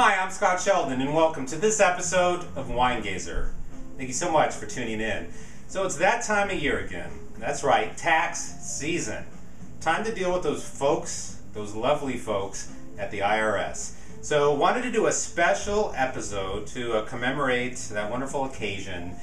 Hi, I'm Scott Sheldon, and welcome to this episode of Winegazer. Thank you so much for tuning in. So it's that time of year again. That's right, tax season. Time to deal with those folks, those lovely folks at the IRS. So wanted to do a special episode to commemorate that wonderful occasion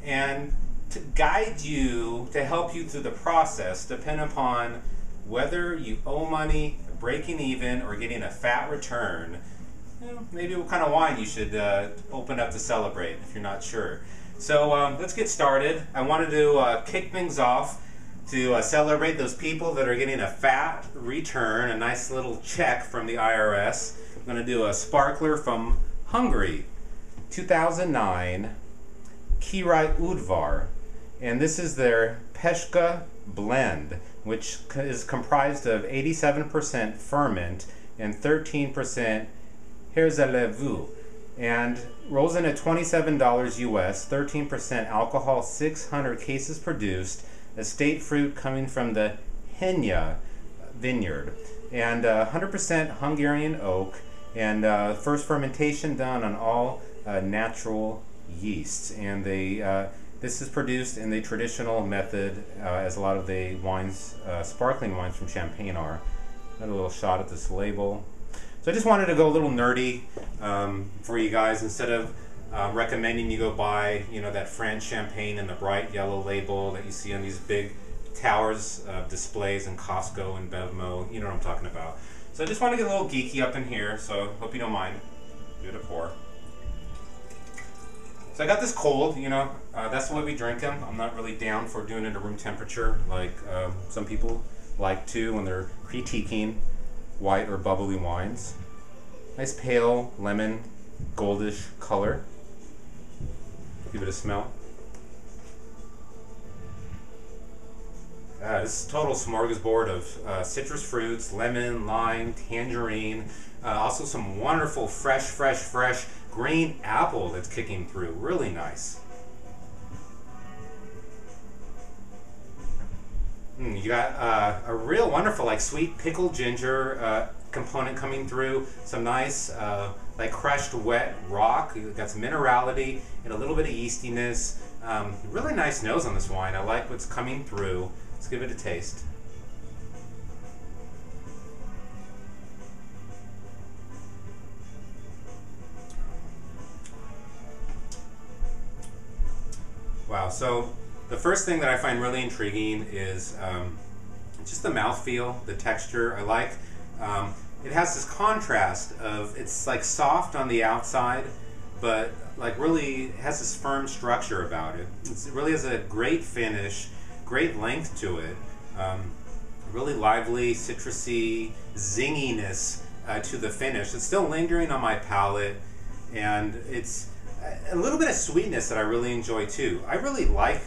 and to guide you, to help you through the process, depending upon whether you owe money, breaking even, or getting a fat return. Maybe what kind of wine you should open up to celebrate if you're not sure. So let's get started. I wanted to kick things off to celebrate those people that are getting a fat return, a nice little check from the IRS. I'm going to do a sparkler from Hungary, 2009, Király Udvar, and this is their Peshka blend, which is comprised of 87% ferment and 13% Herzelevu, and rolls in at $27 US, 13% alcohol, 600 cases produced, estate fruit coming from the Henya vineyard, and 100% Hungarian oak, and first fermentation done on all natural yeasts. And this is produced in the traditional method, as a lot of the wines, sparkling wines from Champagne are. Got a little shot at this label. So I just wanted to go a little nerdy for you guys. Instead of recommending you go buy, that French champagne in the bright yellow label that you see on these big towers of displays in Costco and Bevmo, you know what I'm talking about. So I just want to get a little geeky up in here, so hope you don't mind. Give it a pour. So I got this cold, that's the way we drink them. I'm not really down for doing it at room temperature like some people like to when they're critiquing white or bubbly wines. Nice pale lemon goldish color. Give it a smell. This is a total smorgasbord of citrus fruits, lemon, lime, tangerine, also some wonderful fresh green apple that's kicking through. Really nice. You got a real wonderful sweet pickled ginger component coming through. Some nice crushed wet rock. You got some minerality and a little bit of yeastiness. Really nice nose on this wine. I like what's coming through. Let's give it a taste. Wow, so the first thing that I find really intriguing is just the mouthfeel, the texture. I like it has this contrast of it's soft on the outside, but really has this firm structure about it. It really has a great finish, great length to it, really lively, citrusy zinginess to the finish. It's still lingering on my palate, and it's a little bit of sweetness that I really enjoy too. I really like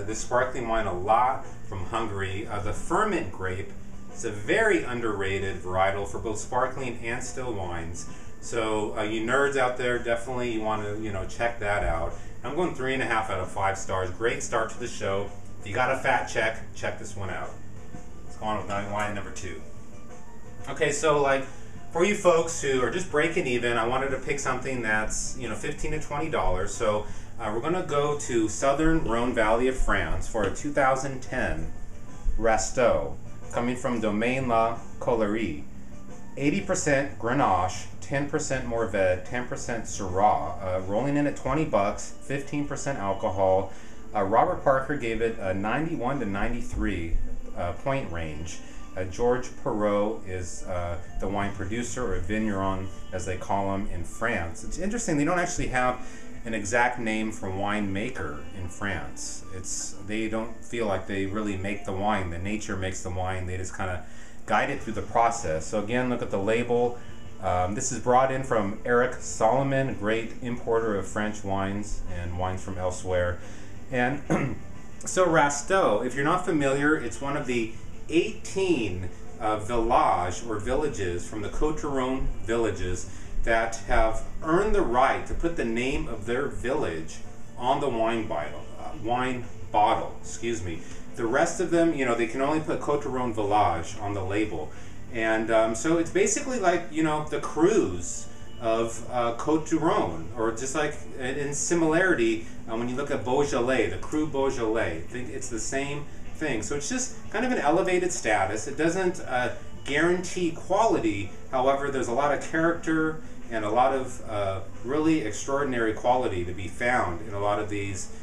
this sparkling wine a lot from Hungary. The ferment grape is a very underrated varietal for both sparkling and still wines. So you nerds out there, definitely you want to check that out. I'm going 3.5 out of 5 stars. Great start to the show. If you got a fat check this one out. Let's go on with wine number 2. Okay, so for you folks who are just breaking even, I wanted to pick something that's $15 to $20. So we're going to go to southern Rhone Valley of France for a 2010 Rasteau coming from Domaine La Collerie. 80% Grenache, 10% Mourvèdre, 10% Syrah, rolling in at $20, 15% alcohol. Robert Parker gave it a 91 to 93 point range. George Perrault is the wine producer, or vigneron as they call them in France. It's interesting, they don't actually have an exact name for winemaker in France. They don't feel like they really make the wine. The nature makes the wine. They just kind of guide it through the process. So again, look at the label. This is brought in from Eric Solomon, a great importer of French wines and wines from elsewhere. And so Rasteau, if you're not familiar, it's one of the 18 villages or villages from the Côte-du-Rhône villages that have earned the right to put the name of their village on the wine bottle. Excuse me. The rest of them, they can only put Côte-du-Rhône village on the label. And so it's basically like, the cruise of Côte du Rhône, or just like in similarity when you look at Beaujolais, the Cru Beaujolais. I think it's the same thing. So it's just kind of an elevated status. It doesn't guarantee quality. However, there's a lot of character and a lot of really extraordinary quality to be found in a lot of these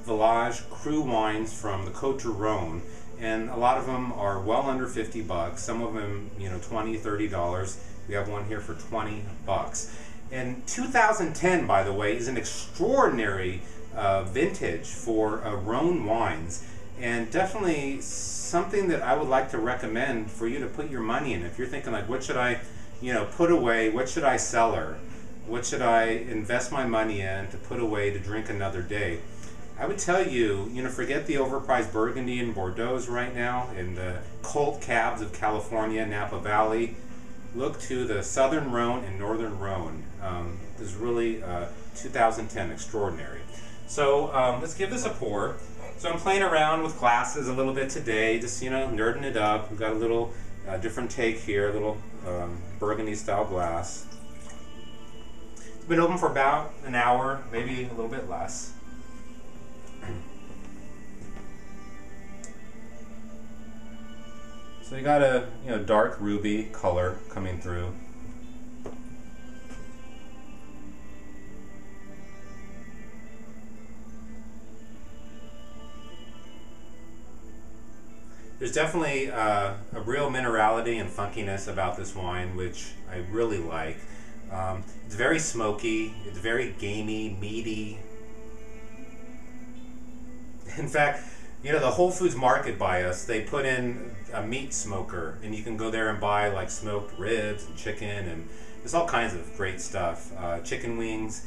Village Cru wines from the Côte du Rhône. And a lot of them are well under 50 bucks. Some of them, you know, $20, $30. We have one here for 20 bucks. And 2010, by the way, is an extraordinary vintage for Rhone wines, and definitely something that I would like to recommend for you to put your money in. If you're thinking like, what should I, you know, put away? What should I cellar? What should I invest my money in to put away to drink another day? I would tell you, you know, forget the overpriced Burgundy and Bordeaux right now and the cult cabs of California, Napa Valley. Look to the Southern Rhone and Northern Rhone. This is really 2010 extraordinary. So let's give this a pour. So I'm playing around with glasses a little bit today, just, you know, nerding it up. We've got a little different take here, a little Burgundy style glass. It's been open for about an hour, maybe a little bit less. So you got a, you know, dark ruby color coming through. There's definitely a real minerality and funkiness about this wine, which I really like. It's very smoky, it's very gamey, meaty. In fact, you know, the Whole Foods Market by us, they put in a meat smoker, and you can go there and buy like smoked ribs and chicken, and there's all kinds of great stuff, chicken wings.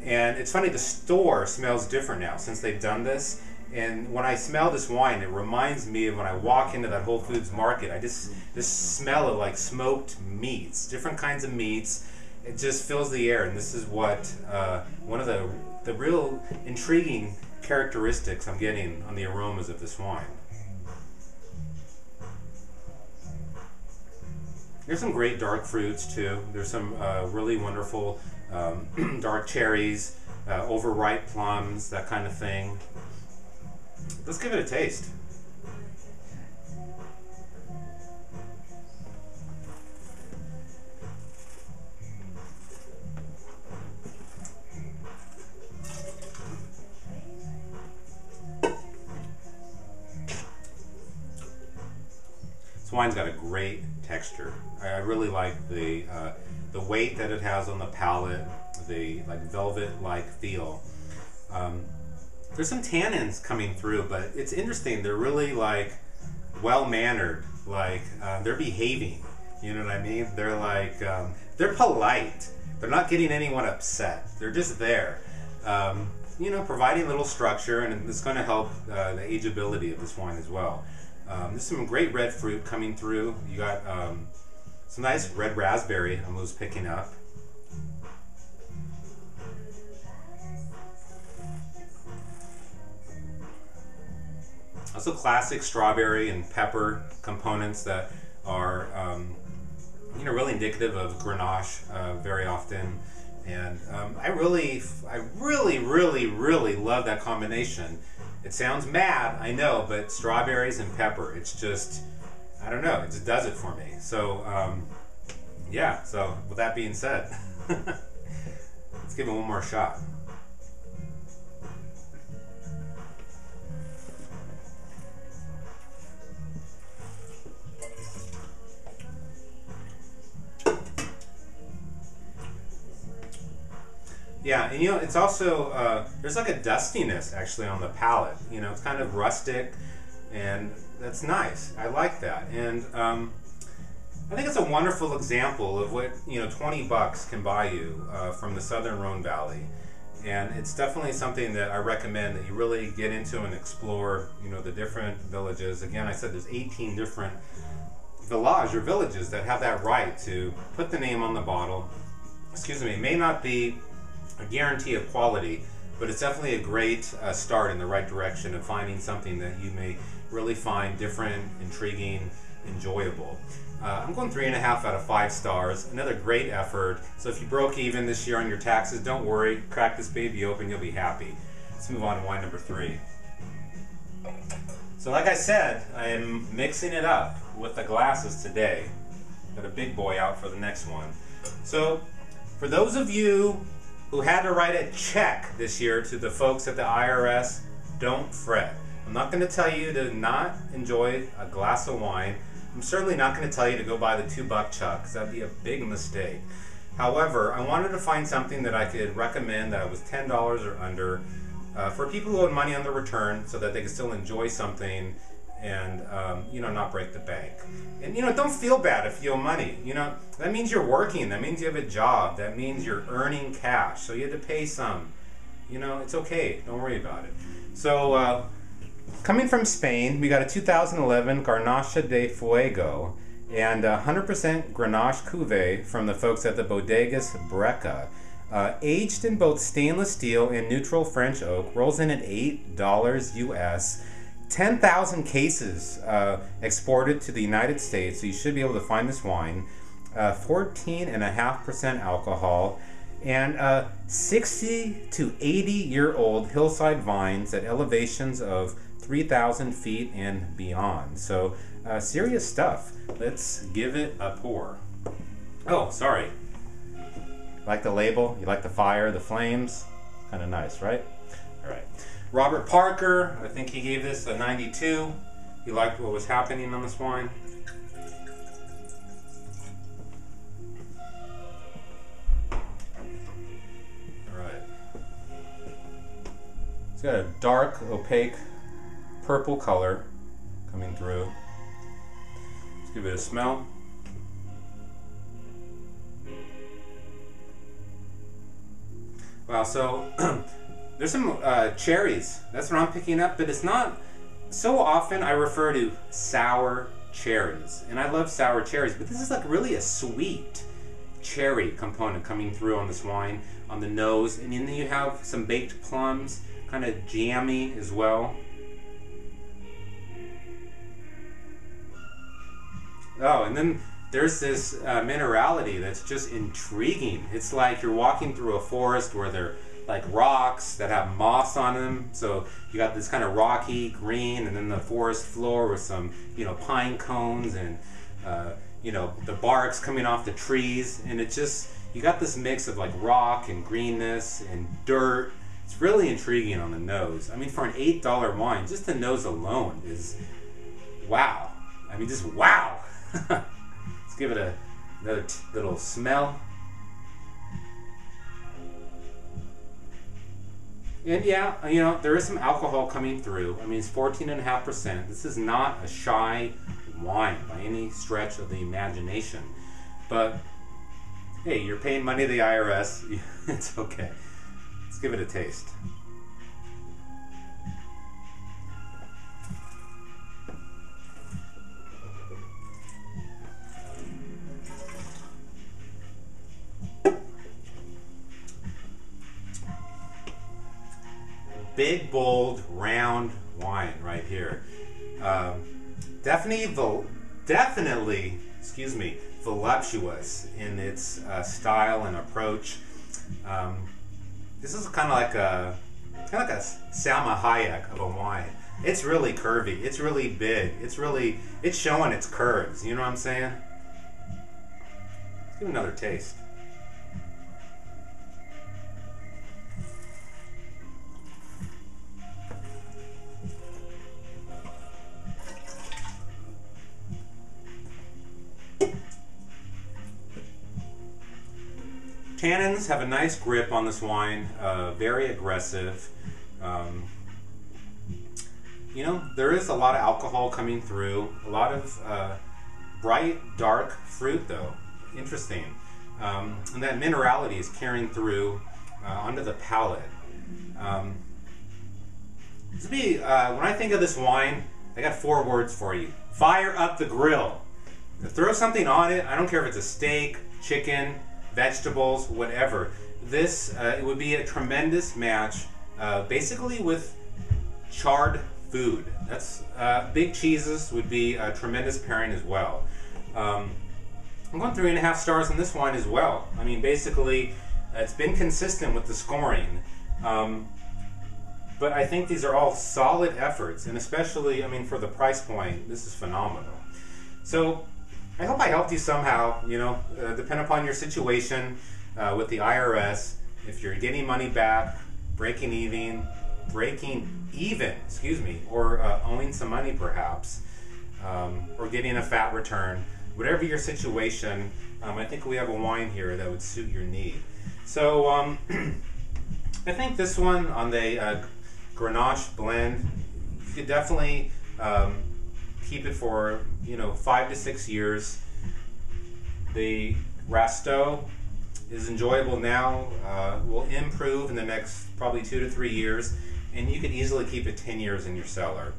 And it's funny, the store smells different now since they've done this. And when I smell this wine, it reminds me of when I walk into that Whole Foods Market. I just, this smell of like smoked meats, different kinds of meats. It just fills the air, and this is what one of the real intriguing characteristics I'm getting on the aromas of this wine. There's some great dark fruits too. There's some really wonderful dark cherries, overripe plums, that kind of thing. Let's give it a taste. This wine's got a great texture. I really like the weight that it has on the palate, the like velvet-like feel. There's some tannins coming through, but it's interesting. They're really like well-mannered, like they're behaving. You know what I mean? They're like they're polite. They're not getting anyone upset. They're just there, you know, providing a little structure, and it's going to help the ageability of this wine as well. There's some great red fruit coming through. You got some nice red raspberry I was picking up. Also classic strawberry and pepper components that are you know, really indicative of Grenache very often. And I really love that combination. It sounds mad, I know, but strawberries and pepper, it's just, I don't know, it just does it for me. So yeah, so with that being said, let's give it one more shot. Yeah, and you know, it's also, there's like a dustiness actually on the palate. You know, it's kind of rustic, and that's nice. I like that. And I think it's a wonderful example of what, you know, 20 bucks can buy you from the Southern Rhone Valley. And it's definitely something that I recommend that you really get into and explore, you know, the different villages. Again, I said there's 18 different villages or villages that have that right to put the name on the bottle. Excuse me, it may not be a guarantee of quality, but it's definitely a great start in the right direction of finding something that you may really find different, intriguing, enjoyable. I'm going 3.5 out of 5 stars. Another great effort. So if you broke even this year on your taxes, don't worry. Crack this baby open, you'll be happy. Let's move on to wine number 3. So like I said, I am mixing it up with the glasses today. Got a big boy out for the next one. So for those of you who had to write a check this year to the folks at the IRS, don't fret. I'm not going to tell you to not enjoy a glass of wine. I'm certainly not going to tell you to go buy the $2 chuck, because that'd be a big mistake. However, I wanted to find something that I could recommend that was $10 or under for people who owed money on the return, so that they could still enjoy something and not break the bank. And don't feel bad if you owe money. That means you're working. That means you have a job. That means you're earning cash. So you had to pay some. It's okay. Don't worry about it. So coming from Spain, we got a 2011 Garnacha de Fuego and 100% Grenache Cuvée from the folks at the Bodegas Breca. Aged in both stainless steel and neutral French oak, rolls in at $8 US. 10,000 cases exported to the United States, so you should be able to find this wine. 14.5% alcohol, and 60 to 80 year old hillside vines at elevations of 3,000 feet and beyond. So serious stuff. Let's give it a pour. Oh, sorry. Like the label? You like the fire, the flames? Kind of nice, right? All right. Robert Parker, I think he gave this a 92. He liked what was happening on this wine. All right. It's got a dark, opaque purple color coming through. Let's give it a smell. Wow, so there's some cherries. That's what I'm picking up, but it's not so often I refer to sour cherries. And I love sour cherries, but this is like really a sweet cherry component coming through on this wine, on the nose. And then you have some baked plums, kind of jammy as well. Oh, and then there's this minerality that's just intriguing. It's like you're walking through a forest where there are like rocks that have moss on them. So you got this kind of rocky green, and then the forest floor with some, pine cones and, the barks coming off the trees. And it just, you got this mix of like rock and greenness and dirt. It's really intriguing on the nose. I mean, for an $8 wine, just the nose alone is wow. I mean, just wow. Let's give it another little smell. And yeah, there is some alcohol coming through. I mean, it's 14.5%. This is not a shy wine by any stretch of the imagination. But hey, you're paying money to the IRS. It's okay. Let's give it a taste. Big, bold, round wine right here. Definitely, voluptuous in its style and approach. This is kind of like a Salma Hayek of a wine. It's really curvy. It's really big. It's showing its curves. You know what I'm saying? Let's give it another taste. Tannins have a nice grip on this wine, very aggressive. There is a lot of alcohol coming through, a lot of bright, dark fruit though. Interesting. And that minerality is carrying through onto the palate. When I think of this wine, I got 4 words for you. Fire up the grill. Throw something on it. I don't care if it's a steak, chicken, vegetables, whatever. This it would be a tremendous match, basically with charred food. That's big cheeses would be a tremendous pairing as well. I'm going 3.5 stars on this wine as well. I mean, basically, it's been consistent with the scoring. But I think these are all solid efforts, and especially, I mean, for the price point, this is phenomenal. So I hope I helped you somehow, you know, depending upon your situation with the IRS. If you're getting money back, breaking even, excuse me, or owing some money perhaps, or getting a fat return, whatever your situation, I think we have a wine here that would suit your need. So I think this one on the Grenache blend, you could definitely keep it for, you know, 5 to 6 years. The Rasteau is enjoyable now, will improve in the next probably 2 to 3 years, and you could easily keep it 10 years in your cellar.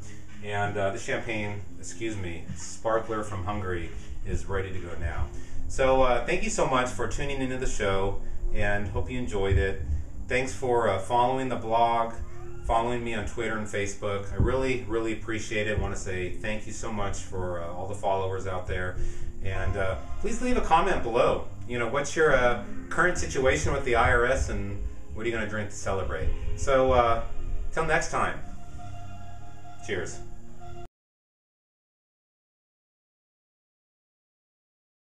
And the Champagne, excuse me, Sparkler from Hungary is ready to go now. So thank you so much for tuning into the show, and hope you enjoyed it. Thanks for following the blog, following me on Twitter and Facebook. I really, really appreciate it. I want to say thank you so much for all the followers out there. And please leave a comment below. You know, what's your current situation with the IRS, and what are you going to drink to celebrate? So, till next time, cheers.